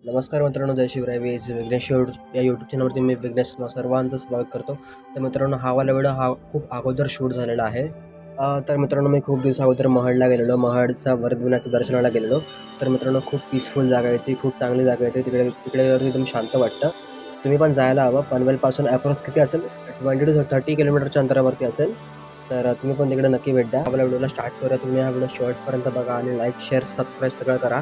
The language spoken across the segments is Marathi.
नमस्कार मित्रांनो, जय शिवराय. विघ्नेश या यूट्यूब चॅनलवरती मी विघ्नेश सर्वांचं स्वागत करतो. तर मित्रांनो, हा वाला व्हिडिओ हा खूप अगोदर शूट झालेला आहे. तर मित्रांनो, मी खूप दिवस अगोदर महाडला गेलेलो, महाडचा वरदविनायक दर्शनाला गेलेलो. तर मित्रांनो, खूप पीसफुल जागा आहे ती, खूप चांगली जागा आहे ती. तिकडे तिकडे गेल्यावर एकदम शांत वाटतं. तुम्ही पण जायला हवं. पनवेलपासून ॲप्रॉक्स किती असेल, 20 to 30 किलोमीटरच्या अंतरावरती असेल. तर तुम्ही पण तिकडे नक्की भेट द्या. आपल्या व्हिडिओला स्टार्ट करूया. तुम्ही हा व्हिडिओ शेवटपर्यंत बघा आणि लाईक, शेअर, सबस्क्राईब सगळं करा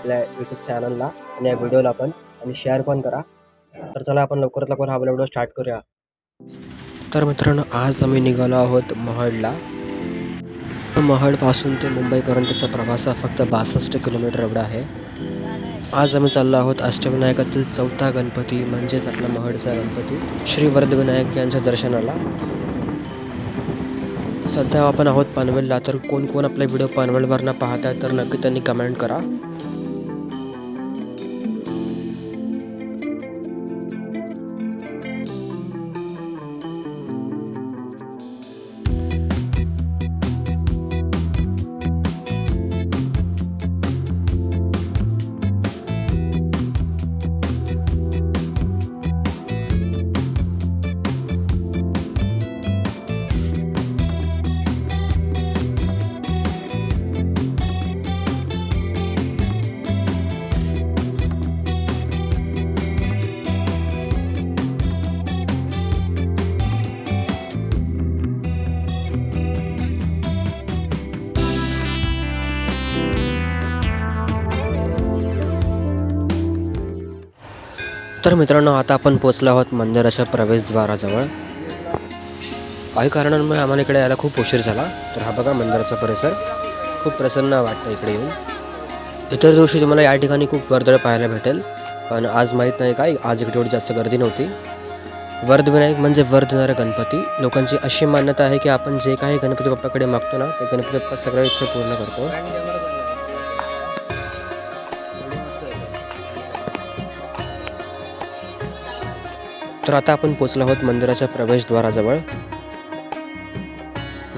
आपल्या यूट्यूब चॅनलला आणि या व्हिडिओला पण, आणि शेअर पण करा. तर चला आपण लवकरात लवकर हा व्हिडिओ स्टार्ट करूया. तर मित्रांनो, आज आम्ही निघालो आहोत महाडला. महाडपासून ते मुंबईपर्यंतचा प्रवास हा फक्त 62 किलोमीटर एवढा आहे. आज आम्ही चाललो आहोत अष्टविनायकातील चौथा गणपती म्हणजेच आपला महाडचा गणपती श्री वरदविनायक यांच्या दर्शनाला. सध्या आपण आहोत पनवेलला. तर कोण कोण आपला व्हिडिओ पनवेलवरनं पाहत आहे तर नक्की त्यांनी कमेंट करा. तर मित्रांनो, आता आपण पोचलो आहोत मंदिराच्या प्रवेशद्वाराजवळ. काही कारणांमुळे आम्हाला इकडे यायला खूप उशीर झाला. तर हा बघा मंदिराचा परिसर, खूप प्रसन्न वाटतं इकडे येऊन. इतर दिवशी तुम्हाला या ठिकाणी खूप वर्दळ पाहायला भेटेल, पण आज माहीत नाही काय, आज इकडे एवढी जास्त गर्दी नव्हती. वरदविनायक म्हणजे वर देणारा गणपती. लोकांची अशी मान्यता आहे की आपण जे काही गणपती बाप्पाकडे मागतो ना, ते गणपती बाप्पा सगळ्या इच्छा पूर्ण करतो. तर आता आपण पोचलो आहोत मंदिराच्या प्रवेशद्वाराजवळ.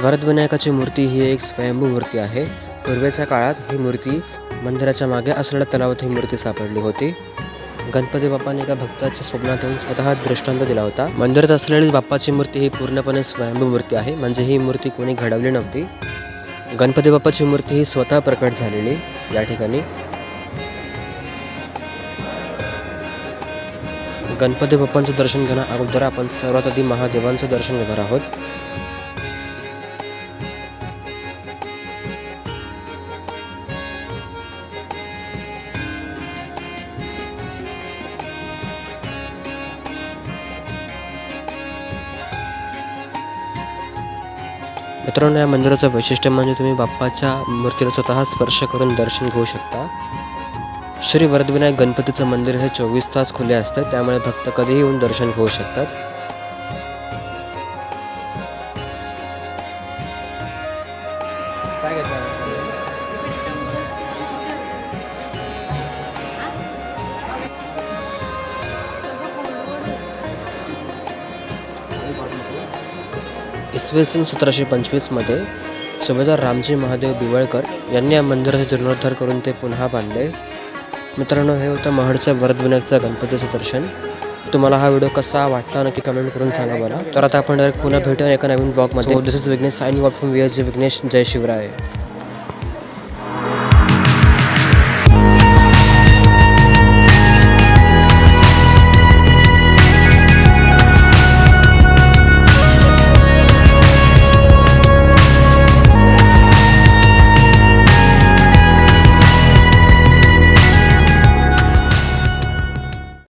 वरदविनायकाची मूर्ती ही एक स्वयंभू मूर्ती आहे. पूर्वीच्या काळात ही मूर्ती मंदिराच्या मागे असलेल्या तलावात ही मूर्ती सापडली होती. गणपती बाप्पाने एका भक्ताच्या स्वप्नात येऊन स्वतः दृष्टांत दिला होता. मंदिरात असलेली बाप्पाची मूर्ती ही पूर्णपणे स्वयंभू मूर्ती आहे, म्हणजे ही मूर्ती कोणी घडवली नव्हती. गणपती बाप्पाची मूर्ती ही स्वतः प्रकट झालेली या ठिकाणी. गणपती बाप्पांचं दर्शन घेण्या अगोदर आपण सर्वात आधी महादेवांचं दर्शन घेणार आहोत. मित्रांनो, या मंदिराचं वैशिष्ट्य म्हणजे तुम्ही बाप्पाच्या मूर्तीला स्वतः स्पर्श करून दर्शन घेऊ शकता. श्री वरदविनायक गणपतीचं मंदिर हे 24 तास खुले असते, त्यामुळे भक्त कधीही येऊन दर्शन घेऊ शकतात. इसवी सन 1725 सुभेदार रामजी महादेव बिवळकर यांनी या मंदिराचा जीर्णोद्धार करून ते पुन्हा बांधले. मित्रांनो, हे होतं महाडच्या वरदविनायकचा गणपतीचं दर्शन. तुम्हाला हा व्हिडिओ कसा वाटला नक्की कमेंट करून सांगा मला. तर आता आपण डायरेक्ट पुन्हा भेटूया एका नवीन व्लॉगमध्ये. This is Vighnesh signing out from Vighnesh. जय शिवराय.